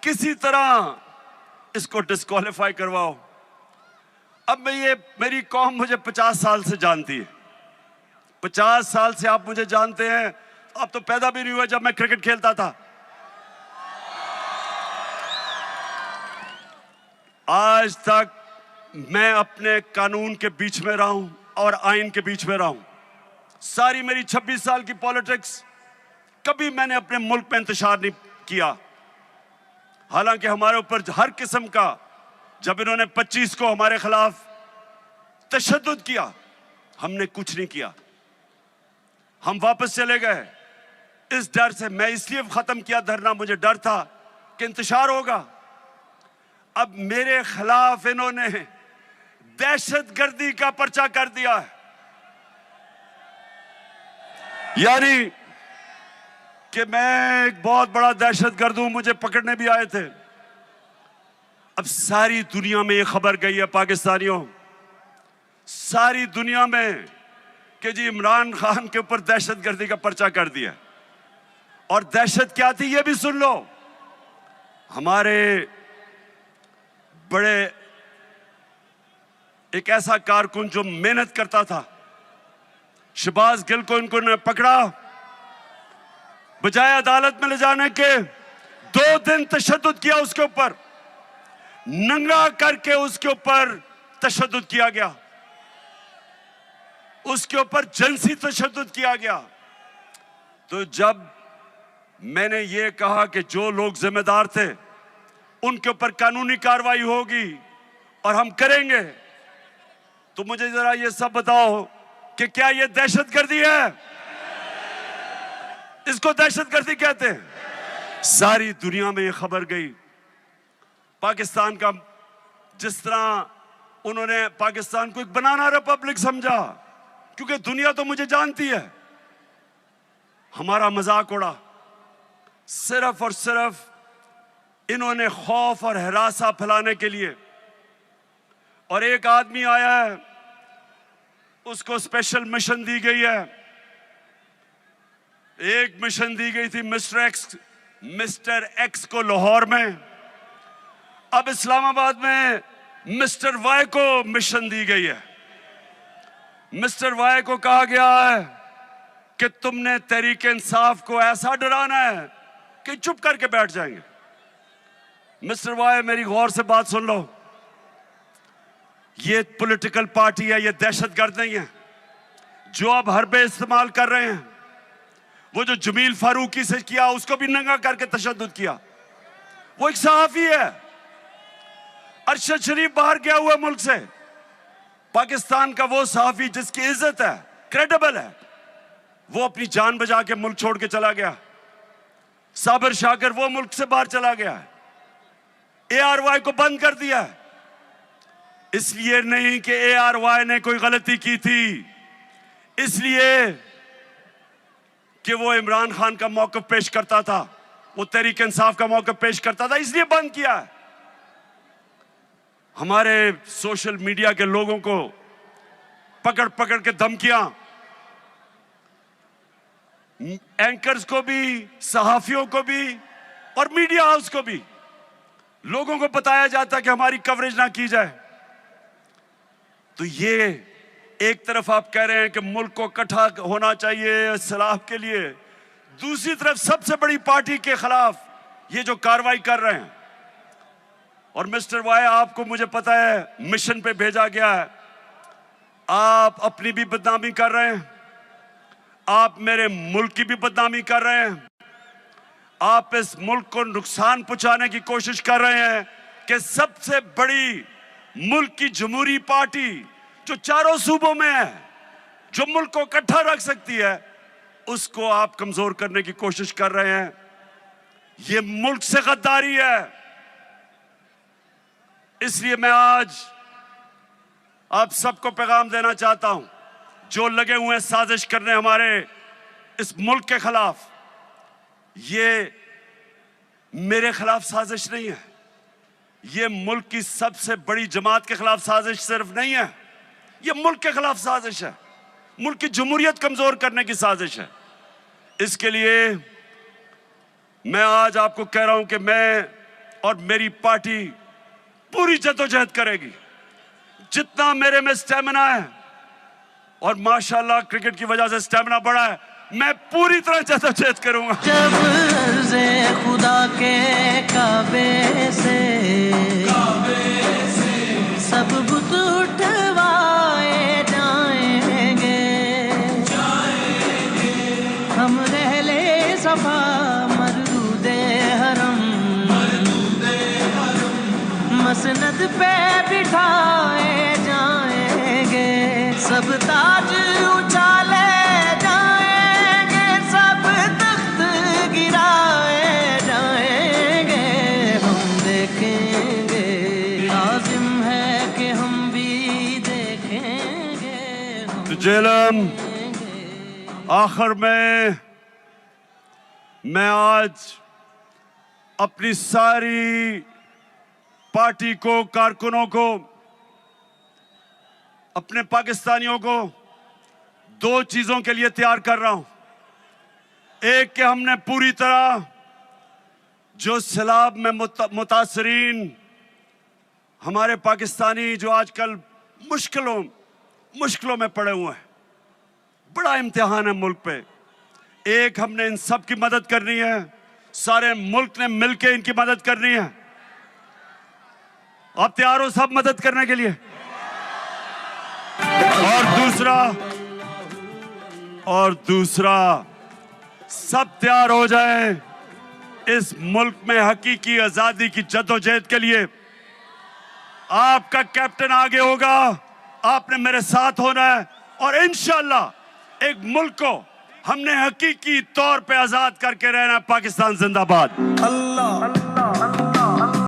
किसी तरह इसको डिस्क्वालीफाई करवाओ। अब मेरी कौम मुझे 50 साल से जानती है, 50 साल से आप मुझे जानते हैं। आप तो पैदा भी नहीं हुए जब मैं क्रिकेट खेलता था। आज तक मैं अपने कानून के बीच में रहा हूं और आइन के बीच में रहा हूं। सारी मेरी 26 साल की पॉलिटिक्स कभी मैंने अपने मुल्क में इंतशार नहीं किया। हालांकि हमारे ऊपर हर किस्म का, जब इन्होंने 25 को हमारे खिलाफ तशद्दुद किया, हमने कुछ नहीं किया, हम वापस चले गए इस डर से। मैं इसलिए खत्म किया धरना, मुझे डर था कि इंतशार होगा। अब मेरे खिलाफ इन्होंने दहशतगर्दी का पर्चा कर दिया है, यानी कि मैं एक बहुत बड़ा दहशतगर्द हूं, मुझे पकड़ने भी आए थे। अब सारी दुनिया में ये खबर गई है, पाकिस्तानियों, सारी दुनिया में, कि जी इमरान खान के ऊपर दहशतगर्दी का पर्चा कर दिया। और दहशत क्या थी ये भी सुन लो। हमारे बड़े एक ऐसा कारकुन जो मेहनत करता था, शहबाज गिल को इनको ने पकड़ा, बजाय अदालत में ले जाने के 2 दिन तशद्दुद किया उसके ऊपर, नंगा करके उसके ऊपर तशद्दुद किया गया, उसके ऊपर जिनसी तशद्दुद किया गया। तो जब मैंने ये कहा कि जो लोग जिम्मेदार थे उनके ऊपर कानूनी कार्रवाई होगी और हम करेंगे, तो मुझे जरा ये सब बताओ कि क्या ये दहशतगर्दी है? इसको दहशतगर्दी कहते हैं। सारी दुनिया में ये खबर गई। पाकिस्तान का, जिस तरह उन्होंने पाकिस्तान को एक बनाना रिपब्लिक समझा, क्योंकि दुनिया तो मुझे जानती है, हमारा मजाक उड़ा। सिर्फ और सिर्फ इन्होंने खौफ और हरासा फैलाने के लिए। और एक आदमी आया है, उसको स्पेशल मिशन दी गई है। एक मिशन दी गई थी मिस्टर एक्स को लाहौर में। अब इस्लामाबाद में मिस्टर वाई को मिशन दी गई है। मिस्टर वाई को कहा गया है कि तुमने तहरीक इंसाफ को ऐसा डराना है कि चुप करके बैठ जाएंगे। मिस्टर वाई, मेरी गौर से बात सुन लो, ये पॉलिटिकल पार्टी है, ये दहशतगर्द नहीं है। जो अब हरबे इस्तेमाल कर रहे हैं, वो जो जमील फारूकी से किया, उसको भी नंगा करके तशद्दुद किया। वो एक सहाफी है, अरशद शरीफ बाहर गया हुआ मुल्क से। पाकिस्तान का वो सहाफी जिसकी इज्जत है, क्रेडिबल है, वो अपनी जान बचा के मुल्क छोड़ के चला गया। साबिर शाकिर वो मुल्क से बाहर चला गया है। ARY को बंद कर दिया है। इसलिए नहीं कि ARY ने कोई गलती की थी, इसलिए कि वो इमरान खान का मौक़िफ़ पेश करता था, वो तहरीक इंसाफ का मौक़िफ़ पेश करता था, इसलिए बंद किया है। हमारे सोशल मीडिया के लोगों को पकड़ पकड़ के धमकियां, एंकर्स को भी, सहाफियों को भी और मीडिया हाउस को भी, लोगों को बताया जाता कि हमारी कवरेज ना की जाए। तो ये एक तरफ आप कह रहे हैं कि मुल्क को इकट्ठा होना चाहिए इस्लाह के लिए, दूसरी तरफ सबसे बड़ी पार्टी के खिलाफ ये जो कार्रवाई कर रहे हैं। और मिस्टर वाई, आपको मुझे पता है मिशन पे भेजा गया है, आप अपनी भी बदनामी कर रहे हैं, आप मेरे मुल्क की भी बदनामी कर रहे हैं, आप इस मुल्क को नुकसान पहुंचाने की कोशिश कर रहे हैं कि सबसे बड़ी मुल्क की जमहूरी पार्टी जो चारों सूबों में है, जो मुल्क को इकट्ठा रख सकती है, उसको आप कमजोर करने की कोशिश कर रहे हैं। ये मुल्क से गद्दारी है। इसलिए मैं आज आप सबको पैगाम देना चाहता हूं, जो लगे हुए हैं साजिश करने हमारे इस मुल्क के खिलाफ, ये मेरे खिलाफ साजिश नहीं है, ये मुल्क की सबसे बड़ी जमात के खिलाफ साजिश सिर्फ नहीं है, ये मुल्क के खिलाफ साजिश है, मुल्क की जमहूरियत कमजोर करने की साजिश है। इसके लिए मैं आज आपको कह रहा हूं कि मैं और मेरी पार्टी पूरी जद्दोजहद करेगी। जितना मेरे में स्टेमिना है, और माशाल्लाह क्रिकेट की वजह से स्टेमिना बढ़ा है, मैं पूरी तरह जद्दोजहद करूंगा। जब अर्ज़े खुदा के काबे से सब बुत उठवाए जाएंगे, हम रहले सफा मरदूदे हरम मसनद पे बिठाए जाएंगे, सब ताज उछाले जाएंगे, सब तख्त गिराए जाएंगे, हम देखेंगे, लाजिम है कि हम भी देखेंगे, हम तो जेलम आखिर में मैं आज अपनी सारी पार्टी को, कारकुनों को, अपने पाकिस्तानियों को दो चीजों के लिए तैयार कर रहा हूं। एक कि हमने पूरी तरह जो सैलाब में मुतासरीन हमारे पाकिस्तानी जो आजकल मुश्किलों में पड़े हुए हैं, बड़ा इम्तिहान है मुल्क पे, एक हमने इन सब की मदद करनी है, सारे मुल्क ने मिलकर इनकी मदद करनी है। आप तैयार हो सब मदद करने के लिए? और दूसरा सब तैयार हो जाए इस मुल्क में हकीकी आजादी की जद्दोजहद के लिए। आपका कैप्टन आगे होगा, आपने मेरे साथ होना है, और इंशाल्लाह एक मुल्क को हमने हकीकी तौर पे आजाद करके रहना। पाकिस्तान जिंदाबाद। अल्लाह